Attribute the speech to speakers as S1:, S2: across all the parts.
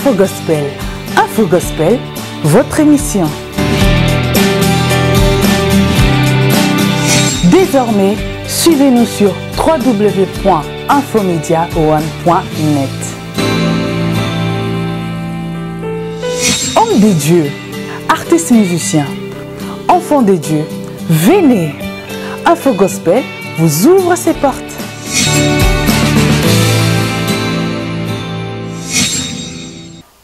S1: Info Gospel. Info Gospel, votre émission. Désormais, suivez-nous sur www.infomediaone.net. Hommes des dieux, artistes musiciens, enfants des dieux, venez. Info Gospel vous ouvre ses portes.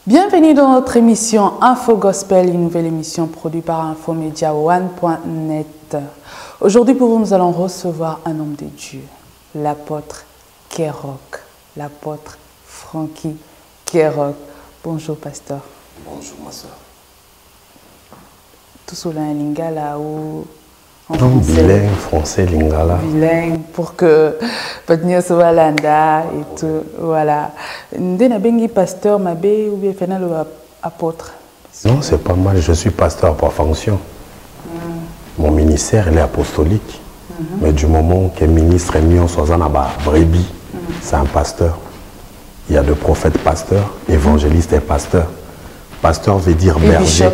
S1: Bienvenue dans notre émission Info Gospel, une nouvelle émission produite par infomediaone.net. Aujourd'hui pour vous, nous allons recevoir un homme de Dieu, l'apôtre Kerok, l'apôtre Frankie Kerok. Bonjour pasteur.
S2: Bonjour ma soeur.
S1: Tout cela en lingala ou en
S2: non,
S1: français?
S2: bilingue, français, lingala.
S1: Bilingue, pour que Patnia soit landa et tout, voilà. Ndena bengi pasteur mabe ou bien fena le apôtre?
S2: Non, c'est pas mal, je suis pasteur par fonction. Mon ministère, il est apostolique. Mais du moment que le ministre est mis en Sozanaba, brebis, c'est un pasteur. Il y a de prophètes pasteurs, évangélistes et pasteurs. Pasteur veut dire
S1: et
S2: berger.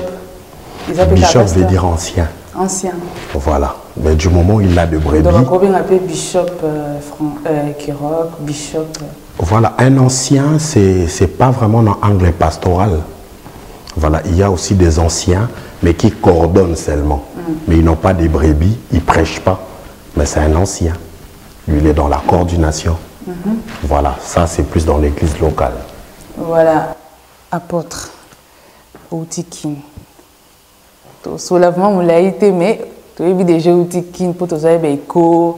S2: Bishop veut dire ancien.
S1: Ancien.
S2: Voilà. Mais du moment où il a de brebis.
S1: Donc, on appelle Bishop Kerok, Bishop.
S2: Voilà, un ancien, c'est pas vraiment dans l'angle pastoral. Voilà, il y a aussi des anciens, mais qui coordonnent seulement. Mais ils n'ont pas des brebis, ils ne prêchent pas. Mais c'est un ancien. Lui, il est dans la coordination. Voilà, ça c'est plus dans l'église locale.
S1: Voilà, apôtre, Outikin. Soulèvement, vous l'avez été, mais tu as vu déjà Outikin pour tous les échos.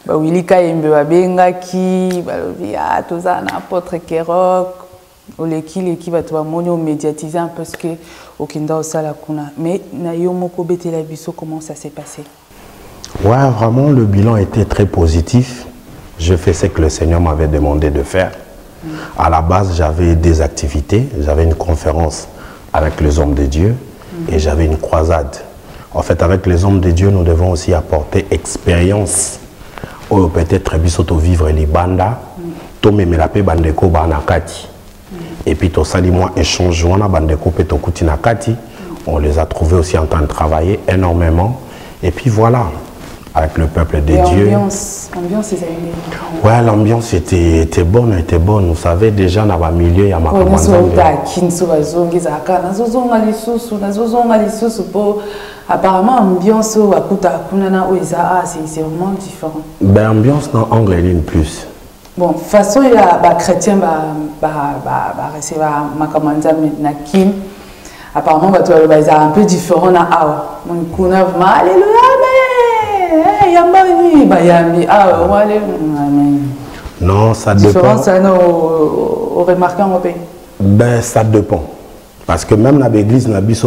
S1: Wilika Imbe Bengaki, tout ça, apôtre Kerok. L'équipe va te médiatiser parce que au Kenda au Salakuna. Mais Nayomoko Betelabiso, comment ça s'est passé?
S2: Ouais, vraiment, le bilan était très positif. Je fais ce que le Seigneur m'avait demandé de faire. À la base, j'avais des activités. J'avais une conférence avec les hommes de Dieu et j'avais une croisade. En fait, avec les hommes de Dieu, nous devons aussi apporter expérience. Ou peut-être bisoto vivre les bandas. Tome melape bandeko banakati. Et puis, tout ça, moi, échange, on les a trouvés aussi en train de travailler énormément. Et puis voilà, avec le peuple de Dieu.
S1: L'ambiance,
S2: ouais, l'ambiance était bonne. Vous savez, déjà, dans le milieu, il y a ma commande.
S1: Apparemment, l'ambiance, c'est vraiment différent.
S2: Ben, l'ambiance dans l'angle est plus.
S1: Bon, de toute façon, il y a des chrétiens qui recevoir ma commande nakin. Apparemment, c'est un peu différent. Alléluia,
S2: non, ça dépend.
S1: Différence, au remarquant au pays.
S2: Ben, ça dépend. Parce que même dans l'église, l'église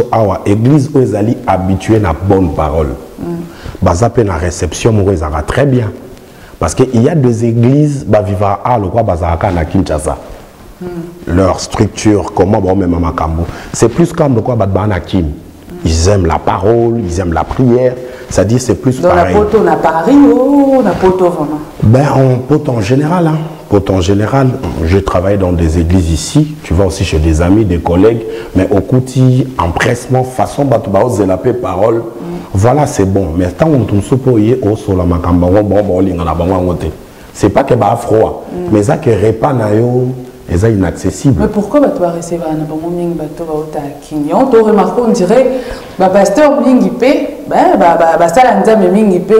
S2: où ils sont habitués à la bonne parole. Ils ont une réception, ils sont très bien. Parce qu'il y a des églises qui vivent à Kinshasa. Leur structure, comment même à Makambo, c'est plus comme quoi ils aiment la parole, ils aiment la prière. C'est-à-dire c'est plus pareil.
S1: Dans la pote, on a Paris ou on a pote vraiment?
S2: Ben, en pote en général. Pote en général, je travaille dans des églises ici. Tu vas aussi chez des amis, des collègues. Mais au côté, empressement, façon, de la paix, parole. Voilà, c'est bon. Mais tant qu'on se peut au sol, c'est pas que c'est froid, mais ça que repas est inaccessible.
S1: Mais pourquoi tu vas recevoir un bon moment on te remarque, on dirait pasteur Mingipe,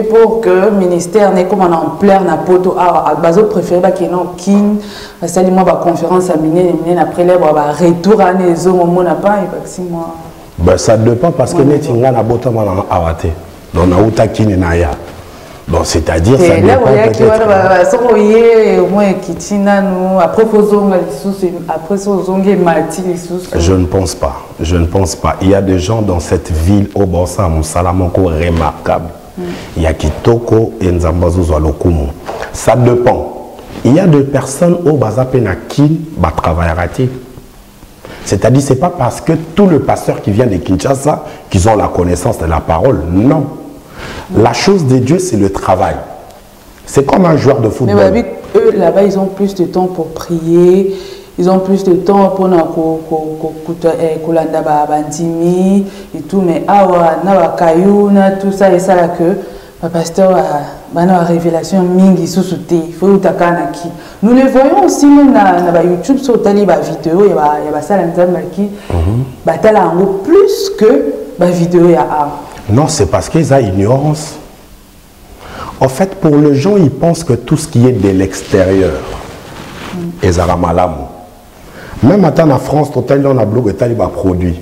S1: pour que le ministère n'est comme en ampleur na poto bazo préféré qui non kin basali moi ba conférence à miner après les retour à maison on n'a pas moi.
S2: Ben, ça dépend parce que netinga na botama na awate. Donc na uta naya. Donc c'est-à-dire ça dépend peut-être. Je ne pense pas. Je ne pense pas. Il y a des gens dans cette ville au Bonsa Moussalamoko remarquables. Il y a Kitoko et Nzambazo Lokumu. Ça dépend. Il y a des personnes au Bazapenakin va travailler. C'est-à-dire, ce n'est pas parce que tous les pasteurs qui viennent de Kinshasa qu'ils ont la connaissance de la parole. Non. La chose de Dieu, c'est le travail. C'est comme un joueur de football.
S1: Mais eux, là-bas, ils ont plus de temps pour prier. ils ont plus de temps pour kolanda bandimi et tout, mais awa na wakayuna tout ça et ça là que le pasteur a une révélation mingi sous-souté, il faut utakanaki. Nous les voyons aussi même na YouTube sur tali ba vidéo, il y a ça là qui batala en plus que ba vidéo ya a.
S2: Non, c'est parce qu'ils ont ignorance. En fait, pour les gens, ils pensent que tout ce qui est de l'extérieur est zaramalam. Même maintenant en France, on a bloqué des produits.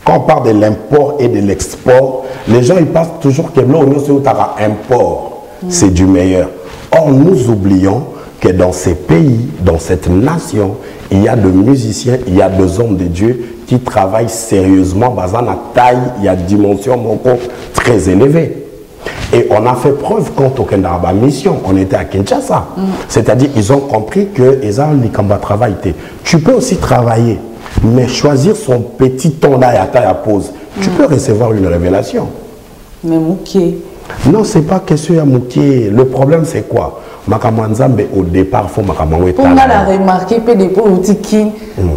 S2: Quand on parle de l'import et de l'export, les gens ils pensent toujours que l'import, c'est du meilleur. Or, nous oublions que dans ces pays, dans cette nation, il y a des musiciens, il y a des hommes de Dieu qui travaillent sérieusement, basant la taille, il y a une dimension très élevée. Et on a fait preuve quand on mission, on était à Kinshasa. C'est-à-dire ils ont compris que travail. Tu peux aussi travailler, mais choisir son petit temps là à pause. Tu peux recevoir une révélation.
S1: Mais Mouké.
S2: Non, c'est pas question à Mouké. Le problème c'est quoi? Makamanzambe au départ faut Makamangwe.
S1: Pour moi la remarquer peu des pour outiki,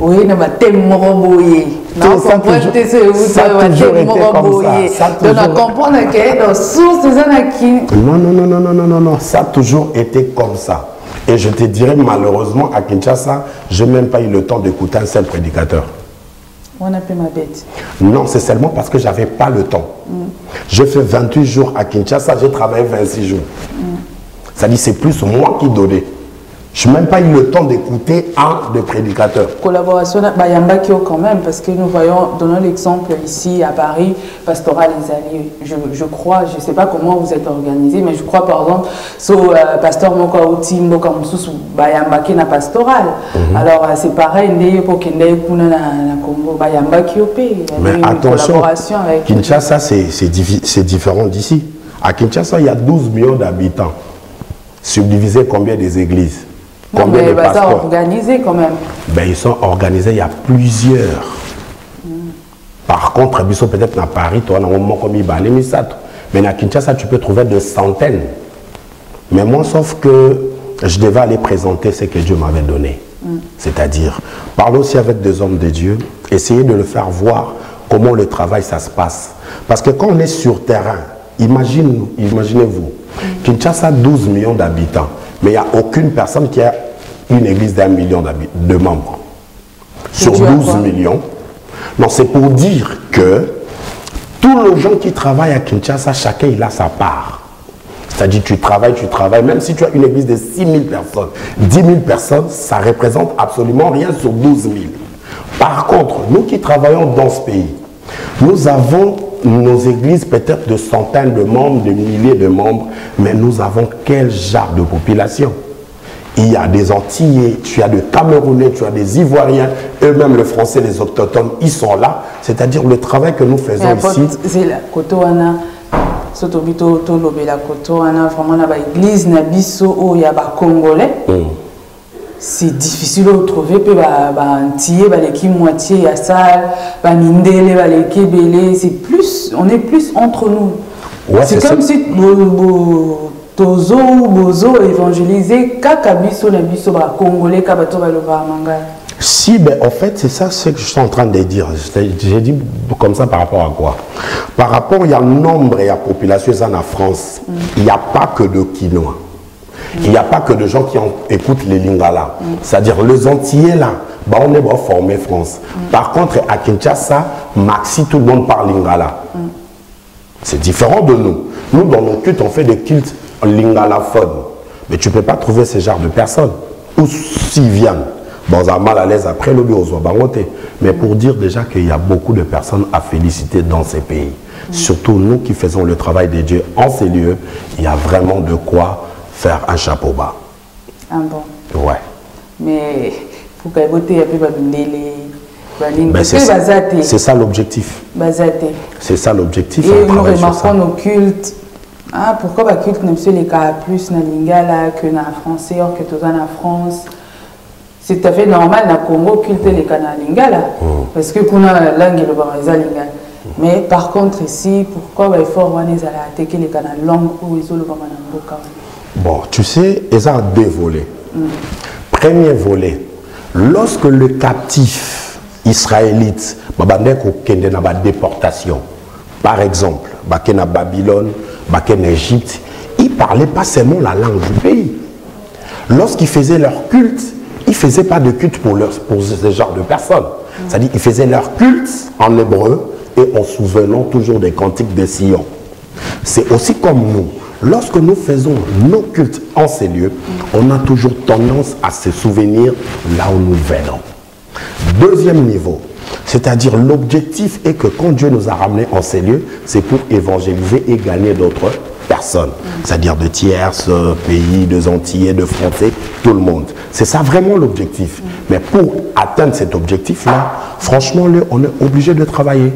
S1: oui na batem moroboye. Non, ça toujours été comme ça. Donc on comprend que dans source des anaki.
S2: Non, ça a toujours été comme ça. Et je te dirais malheureusement à Kinshasa, je n'ai même pas eu le temps d'écouter un seul prédicateur.
S1: On a fait ma bête.
S2: Non, c'est seulement parce que j'avais pas le temps. J'ai fait 28 jours à Kinshasa, j'ai travaillé 26 jours. Ça dit c'est plus moi qui donnais. Je n'ai même pas eu le temps d'écouter un des prédicateurs.
S1: Collaboration avec Yambakio quand même, parce que nous voyons, donnons l'exemple ici à Paris, Pastoral les Alliés. Je crois, je ne sais pas comment vous êtes organisé, mais je crois par exemple, sur Pasteur Moka Outi, Moka Moussous, Yambaki na Pastoral. Alors c'est pareil, Ndeye Pokende Kuna na Congo, Yambakio P.
S2: Mais attention, Kinshasa c'est différent d'ici. À Kinshasa, il y a 12 millions d'habitants. Subdivisé combien des églises? Combien de pasteurs?
S1: Ils sont organisés quand même.
S2: Ben, ils sont organisés, il y a plusieurs. Par contre, ils sont peut-être à Paris, toi, mais à Kinshasa, tu peux trouver des centaines. Mais moi, sauf que je devais aller présenter ce que Dieu m'avait donné. C'est-à-dire, parler aussi avec des hommes de Dieu, essayer de le faire voir comment le travail, ça se passe. Parce que quand on est sur terrain, imaginez-vous, Kinshasa, 12 millions d'habitants, mais il n'y a aucune personne qui a une église d'1 million de membres. Sur 12 millions. Non, c'est pour dire que tous les gens qui travaillent à Kinshasa, chacun il a sa part. C'est-à-dire tu travailles, même si tu as une église de 6 000 personnes, 10 000 personnes, ça représente absolument rien sur 12 000. Par contre, nous qui travaillons dans ce pays, nous avons nos églises peut-être de centaines de membres, de milliers de membres, mais nous avons quel genre de population? Il y a des Antillais, tu as des Camerounais, tu as des Ivoiriens, eux-mêmes les Français, les autochtones, ils sont là. C'est-à-dire le travail que nous faisons ici.
S1: C'est la Kotoana, Sotobito, Tolobe, la Kotoana, vraiment la église, Nabiso, où il y a des Congolais. C'est difficile de trouver, puis l'équipe moitié à salle, c'est plus, on est plus entre nous. Ouais, c'est comme si Tozo ou Bozo évangélisé, Kakabiso, Nabiso, Congolais, Kabato, Manga.
S2: Si, ben, en fait, c'est ça ce que je suis en train de dire. J'ai dit comme ça par rapport à quoi? Par rapport, il y a nombre et la population en France, il n'y a pas que de Quinois. Il n'y a pas que de gens qui écoutent les Lingala. C'est-à-dire, les Antillais, là, bah, on est formé France. Par contre, à Kinshasa, maxi, tout le monde parle Lingala. C'est différent de nous. Nous, dans nos cultes, on fait des cultes lingalaphones. Mais tu ne peux pas trouver ce genre de personnes. Ou s'ils viennent, bon, on a mal à l'aise après le bureau. Mais pour dire déjà qu'il y a beaucoup de personnes à féliciter dans ces pays. Surtout nous qui faisons le travail de Dieu en ces lieux, il y a vraiment de quoi faire un chapeau bas.
S1: Ah bon?
S2: Ouais.
S1: Mais pour qu'il y ait
S2: c'est ça l'objectif. C'est ça l'objectif.
S1: Et nous remarquons nos cultes. Ah, pourquoi le culte n'est les cas plus na lingala que na français, or que tout en France? C'est tout à fait normal na Congo culte les cas na lingala. Parce que pour la langue le lingala. Mais par contre ici, pourquoi il faut attaquer les cas na langue ou ils ont le
S2: Bon, tu sais, ils ont deux volets. Premier volet, Lorsque le captif israélite, a déportation, par exemple, en Babylone, en Égypte, ils ne parlaient pas seulement la langue du pays. Lorsqu'ils faisaient leur culte, ils ne faisaient pas de culte pour ce genre de personnes. C'est-à-dire qu'ils faisaient leur culte en hébreu et en souvenant toujours des cantiques de Sion. C'est aussi comme nous. Lorsque nous faisons nos cultes en ces lieux, on a toujours tendance à se souvenir là où nous venons. Deuxième niveau, c'est-à-dire l'objectif est que quand Dieu nous a ramenés en ces lieux, c'est pour évangéliser et gagner d'autres personnes. C'est-à-dire de tierces pays, de Antillais, de Français, tout le monde. C'est ça vraiment l'objectif. Mais pour atteindre cet objectif-là, franchement, on est obligé de travailler.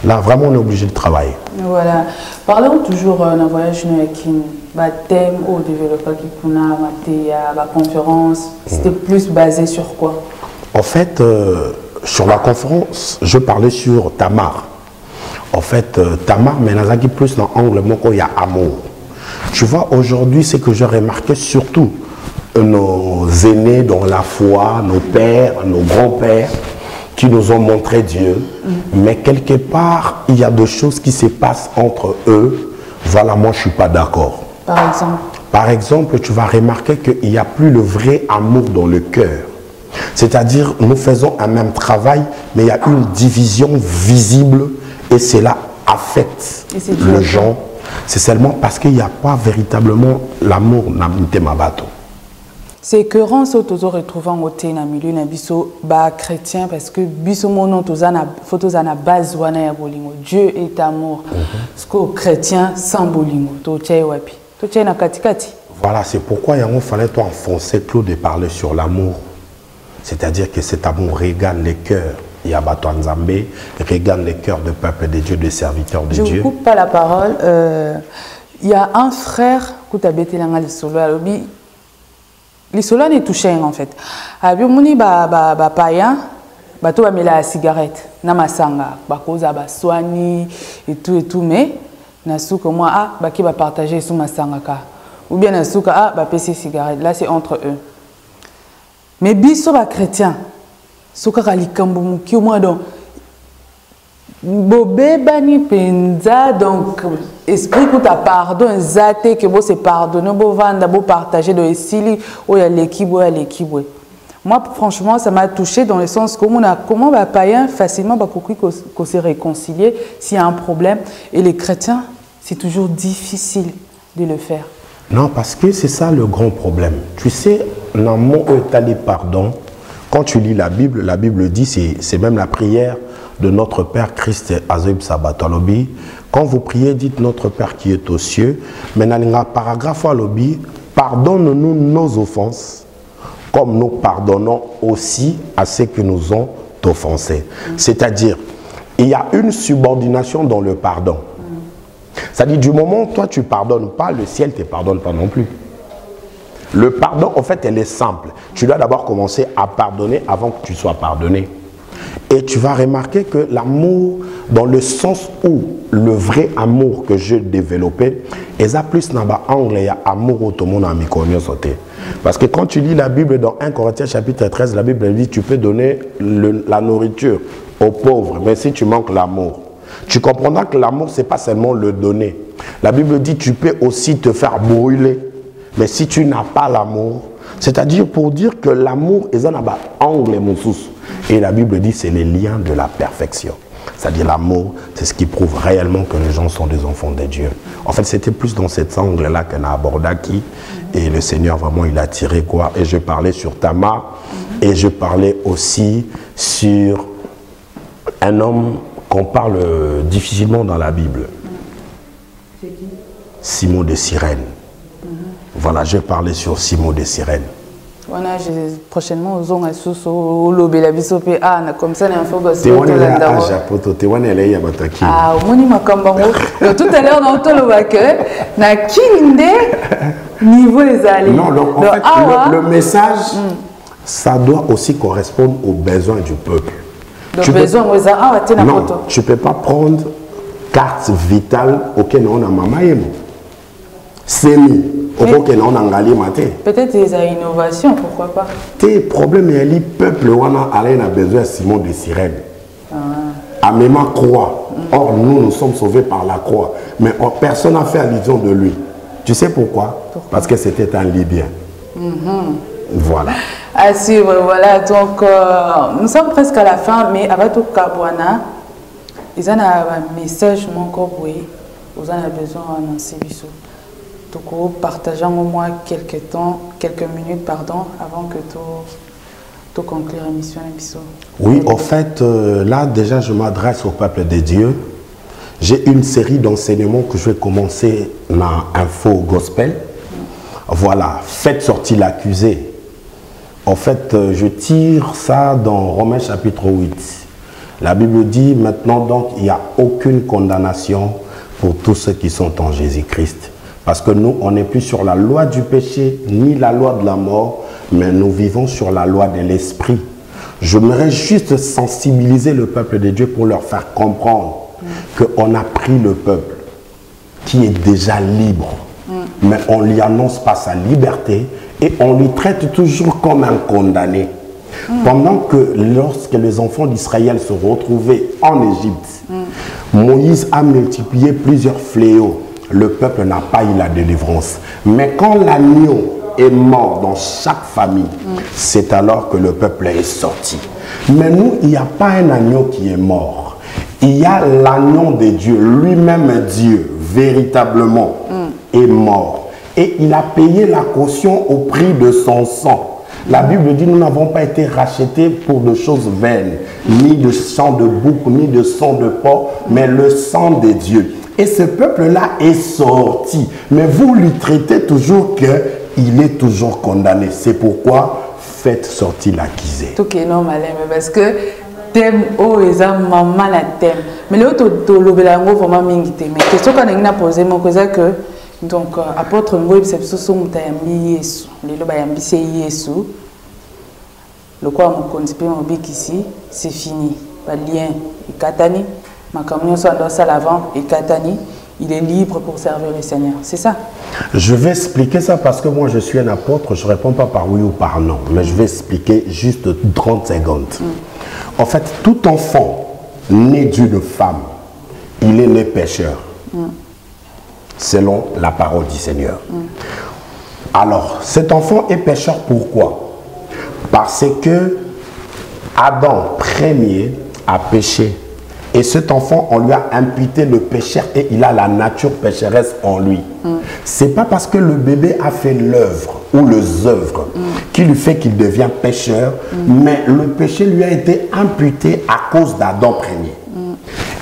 S2: Là, vraiment, on est obligé de travailler.
S1: Voilà. Parlons toujours d'un voyage avec un thème au développement qui la conférence. C'était plus basé sur quoi?
S2: En fait, sur la conférence, je parlais sur Tamar. En fait, Tamar, mais Nazaki plus dans l'angle, il y a amour. Tu vois, aujourd'hui, c'est que j'ai remarqué surtout nos aînés dans la foi, nos pères, nos grands-pères, qui nous ont montré Dieu, mais quelque part, il y a des choses qui se passent entre eux. Voilà, moi, je ne suis pas d'accord.
S1: Par exemple?
S2: Par exemple, tu vas remarquer qu'il n'y a plus le vrai amour dans le cœur. C'est-à-dire, nous faisons un même travail, mais il y a une division visible et cela affecte les gens. C'est seulement parce qu'il n'y a pas véritablement l'amour dans le bateau.
S1: C'est écœurant ce que nous retrouvons au milieu de chrétien parce que na base wana bolingo. Dieu est amour. Parce que chrétien sans bolingo, na katikati.
S2: Voilà, c'est pourquoi il fallait enfoncer Claude et parler sur l'amour. C'est-à-dire que cet amour régale les cœurs. Il y a Nzambé, régale les cœurs de peuple de Dieu, des serviteurs de Dieu.
S1: Je ne coupe pas la parole. Il y a un frère qui a bété l'isolo est touché en fait. Abi muni païen, bato ba mela cigarette, na masanga, ba koza ba soigni et tout mais na souka moi qui va partager sous masanga ka. Ou bien na souka ba pc cigarette. Là c'est entre eux. Mais biso ba chrétien, souka kalikambo muki au moins donc bobé bani penza donc esprit que ta pardon zate que vous se pardonner vous vendre vous partager de esili ou ya l'équipe. Moi franchement ça m'a touché dans le sens comment va païen facilement qu'on se réconcilier s'il y a un problème et les chrétiens c'est toujours difficile de le faire.
S2: Non, parce que c'est ça le grand problème. Tu sais, dans mon étalé pardon, quand tu lis la Bible dit c'est même la prière de notre Père Christ Azoïb Sabatalobi. Quand vous priez, dites notre Père qui est aux cieux. Mais dans le paragraphe à l'obi, pardonne-nous nos offenses, comme nous pardonnons aussi à ceux qui nous ont offensés. C'est-à-dire, il y a une subordination dans le pardon. C'est-à-dire, du moment où toi tu ne pardonnes pas, le ciel ne te pardonne pas non plus. Le pardon, en fait, elle est simple. Tu dois d'abord commencer à pardonner avant que tu sois pardonné. Et tu vas remarquer que l'amour, dans le sens où le vrai amour que j'ai développé, et ça plus dans l'angle, il y a amour au tout le monde à sauté. Parce que quand tu lis la Bible dans 1 Corinthiens chapitre 13, la Bible dit tu peux donner la nourriture aux pauvres, mais si tu manques l'amour, tu comprendras que l'amour, ce n'est pas seulement le donner. La Bible dit tu peux aussi te faire brûler, mais si tu n'as pas l'amour, c'est-à-dire pour dire que l'amour est un angle mon sous. Et la Bible dit c'est les liens de la perfection. C'est-à-dire l'amour, c'est ce qui prouve réellement que les gens sont des enfants de Dieu. En fait, c'était plus dans cet angle-là qu'on a abordé qui. Et le Seigneur, vraiment, il a tiré quoi. Et je parlais sur Tamar. Et je parlais aussi sur un homme qu'on parle difficilement dans la Bible.
S1: C'est qui?
S2: Simon de Cyrène. Voilà, je parlais sur Simon de Cyrène.
S1: Voilà, prochainement, aux ongles sous au lobby la bisopé comme ça, il faut que
S2: tu
S1: ah, moni makambango. Tout à l'heure, dans tout le bac, na kinde niveau les alliés.
S2: Non, donc, en fait, le message, ça doit aussi correspondre aux besoins du peuple.
S1: Donc, besoin,
S2: non, tu ne peux pas prendre carte vitale auquel on a maman. Semi.
S1: Peut-être des innovations, pourquoi pas.
S2: Tes problèmes, il y a peuple, on a besoin de Simon de Sirène. À même croix. Or, nous sommes sauvés par la croix. Mais personne n'a fait allusion de lui. Tu sais pourquoi? Parce que c'était un Libyen. Voilà.
S1: À suivre, voilà. Donc, nous sommes presque à la fin, mais avant tout, Kabouana, ils ont un message, mon corps, vous en avez besoin d'annoncer. Donc, partageons au moins quelques minutes, pardon, avant que tout conclure l'émission.
S2: Oui, en fait, là, déjà, je m'adresse au peuple de Dieu. J'ai une série d'enseignements que je vais commencer dans Info Gospel. Voilà, faites sortir l'accusé. En fait, je tire ça dans Romains chapitre 8. La Bible dit maintenant, donc, il n'y a aucune condamnation pour tous ceux qui sont en Jésus-Christ. Parce que nous, on n'est plus sur la loi du péché, ni la loi de la mort, mais nous vivons sur la loi de l'esprit. J'aimerais juste sensibiliser le peuple de Dieu pour leur faire comprendre qu'on a pris le peuple qui est déjà libre, mais on ne lui annonce pas sa liberté et on lui traite toujours comme un condamné. Pendant que lorsque les enfants d'Israël se retrouvaient en Égypte, Moïse a multiplié plusieurs fléaux. Le peuple n'a pas eu la délivrance. Mais quand l'agneau est mort dans chaque famille, c'est alors que le peuple est sorti. Mais nous, il n'y a pas un agneau qui est mort. Il y a l'agneau de Dieu, lui-même Dieu, véritablement, est mort. Et il a payé la caution au prix de son sang. La Bible dit, nous n'avons pas été rachetés pour de choses vaines, ni de sang de bouc, ni de sang de porc, mais le sang de Dieu. Et ce peuple-là est sorti. Mais vous lui traitez toujours qu'il est toujours condamné. C'est pourquoi faites sortir l'accusé.
S1: Tout est normal, parce que thème, oh, ils ont maman la thème. Mais là, tu as vraiment mingité. Mais question qu'on a posé, c'est que donc apôtre Ngoïb c'est sous mutayambi Yesu. Les bayambi c'est Yesu. Le quoi mon concept mon bic ici, c'est fini. Pas de lien. Et Katani, ma camion soit dans ça l'avant et Katani, il est libre pour servir le Seigneur. C'est ça.
S2: Je vais expliquer ça parce que moi je suis un apôtre, je ne réponds pas par oui ou par non, mais je vais expliquer juste 30 secondes. En fait, tout enfant né d'une femme, il est né pécheur. Selon la parole du Seigneur. Alors, cet enfant est pécheur pourquoi? Parce que Adam premier a péché. Et cet enfant, on lui a imputé le péché et il a la nature pécheresse en lui. C'est pas parce que le bébé a fait l'œuvre ou les œuvres qui lui fait qu'il devient pécheur, mais le péché lui a été imputé à cause d'Adam premier.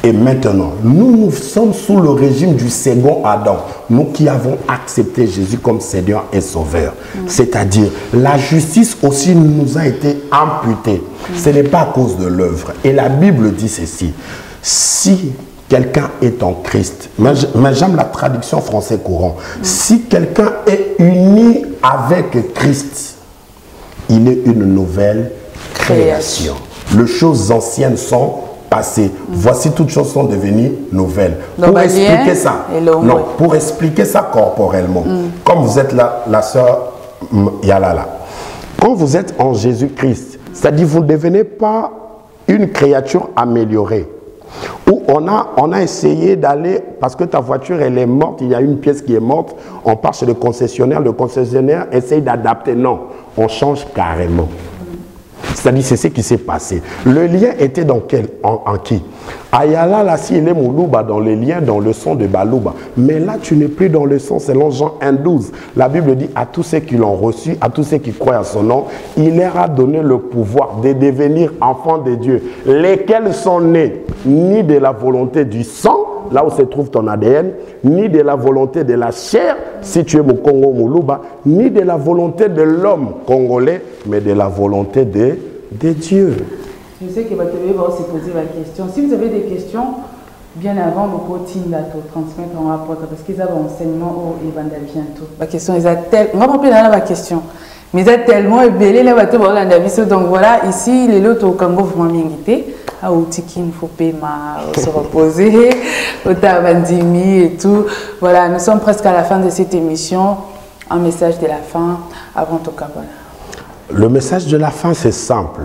S2: Et maintenant, nous sommes sous le régime du second Adam, nous qui avons accepté Jésus comme Seigneur et Sauveur. C'est-à-dire, la justice aussi nous a été imputée. Ce n'est pas à cause de l'œuvre. Et la Bible dit ceci, si quelqu'un est en Christ, mais j'aime la traduction français courant, si quelqu'un est uni avec Christ, il est une nouvelle création. Les choses anciennes sont passées. Voici toutes choses sont devenues nouvelles.
S1: Donc,
S2: pour expliquer ça, non, pour expliquer ça corporellement, comme vous êtes la sœur Yalala, quand vous êtes en Jésus-Christ, c'est-à-dire vous ne devenez pas une créature améliorée. Où on a essayé d'aller, parce que ta voiture elle est morte, il y a une pièce qui est morte, on part chez le concessionnaire essaye d'adapter. Non, on change carrément. C'est-à-dire, c'est ce qui s'est passé. Le lien était dans en qui? Ayala, là, si il est Moulouba dans le lien, dans le son de Balouba. Mais là, tu n'es plus dans le son, selon Jean 1,12. La Bible dit à tous ceux qui l'ont reçu, à tous ceux qui croient à son nom, il leur a donné le pouvoir de devenir enfants de Dieu, lesquels sont nés ni de la volonté du sang, là où se trouve ton ADN, ni de la volonté de la chair, si tu es au Congo Moulouba, ni de la volonté de l'homme congolais, mais de la volonté de Dieu.
S1: Je sais que vous devez aussi poser la question. Si vous avez des questions, bien avant, vous pouvez transmettre en rapport, parce qu'ils ont un enseignement au Evangile bientôt. La question, ils ont tellement... On va pas plus dans la question. Mais ils ont tellement ébélé, donc voilà, ici, les lots au Congo, vous m'avez invité. À Outiki, il faut payer se reposer, au Tavandimi et tout. Voilà, nous sommes presque à la fin de cette émission. un message de la fin avant ton cabana.
S2: Le message de la fin, c'est simple.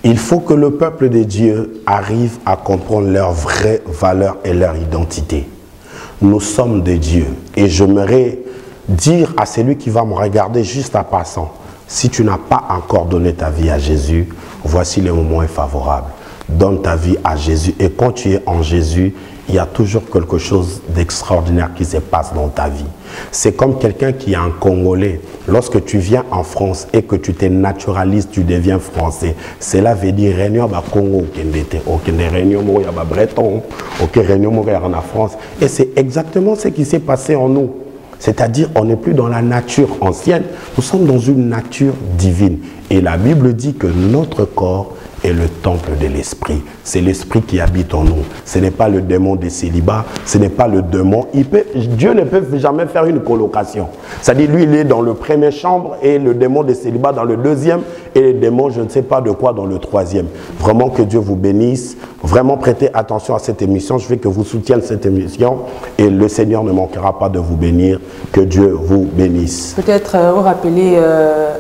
S2: Il faut que le peuple de Dieu arrive à comprendre leur vraie valeur et leur identité. Nous sommes des dieux. Et j'aimerais dire à celui qui va me regarder juste en passant, si tu n'as pas encore donné ta vie à Jésus, voici le moment est favorable. Donne ta vie à Jésus. Et quand tu es en Jésus, il y a toujours quelque chose d'extraordinaire qui se passe dans ta vie. C'est comme quelqu'un qui est un Congolais. Lorsque tu viens en France et que tu te naturalises, tu deviens français. Cela veut dire réunion à Congo, réunion à Breton, réunion en France. Et c'est exactement ce qui s'est passé en nous. C'est-à-dire, on n'est plus dans la nature ancienne, nous sommes dans une nature divine. Et la Bible dit que notre corps est le temple de l'esprit. C'est l'esprit qui habite en nous. Ce n'est pas le démon des célibats, ce n'est pas le démon. Dieu ne peut jamais faire une colocation. C'est-à-dire, lui, il est dans le premier chambre et le démon des célibats dans le deuxième et le démon, je ne sais pas de quoi, dans le troisième. Vraiment que Dieu vous bénisse. Vraiment prêtez attention à cette émission. Je veux que vous soutieniez cette émission et le Seigneur ne manquera pas de vous bénir. Que Dieu vous bénisse.
S1: Peut-être vous rappeler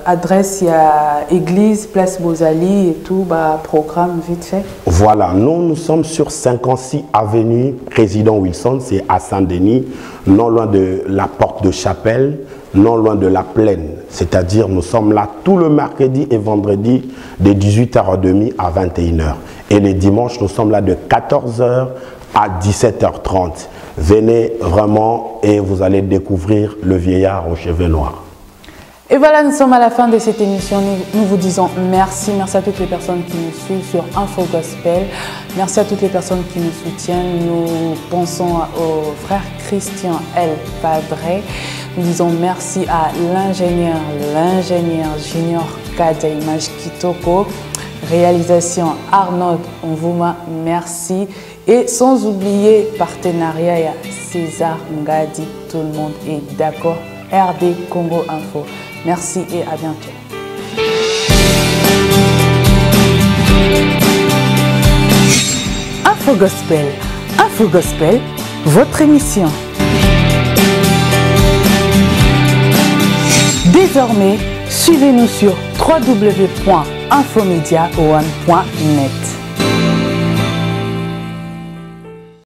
S1: adresse, il y a église, place Bozali et tout, programme vite fait.
S2: Voilà, nous sommes sur 56 avenue Président Wilson, c'est à Saint-Denis, non loin de la porte de Chapelle, non loin de la Plaine. C'est-à-dire nous sommes là tout le mercredi et vendredi de 18h30 à 21h. Et les dimanches, nous sommes là de 14h à 17h30. Venez vraiment et vous allez découvrir le vieillard aux cheveux noirs.
S1: Et voilà, nous sommes à la fin de cette émission. Nous vous disons merci. Merci à toutes les personnes qui nous suivent sur Info Gospel. Merci à toutes les personnes qui nous soutiennent. Nous pensons au frère Christian El Padre. Nous disons merci à l'ingénieur Junior Kada Image Kitoko. Réalisation Arnaud Onvouma, merci. Et sans oublier partenariat, il y a César Ngadi, tout le monde est d'accord. RD Congo Info. Merci et à bientôt. Info Gospel, votre émission. Désormais, suivez-nous sur www.infomediaone.net.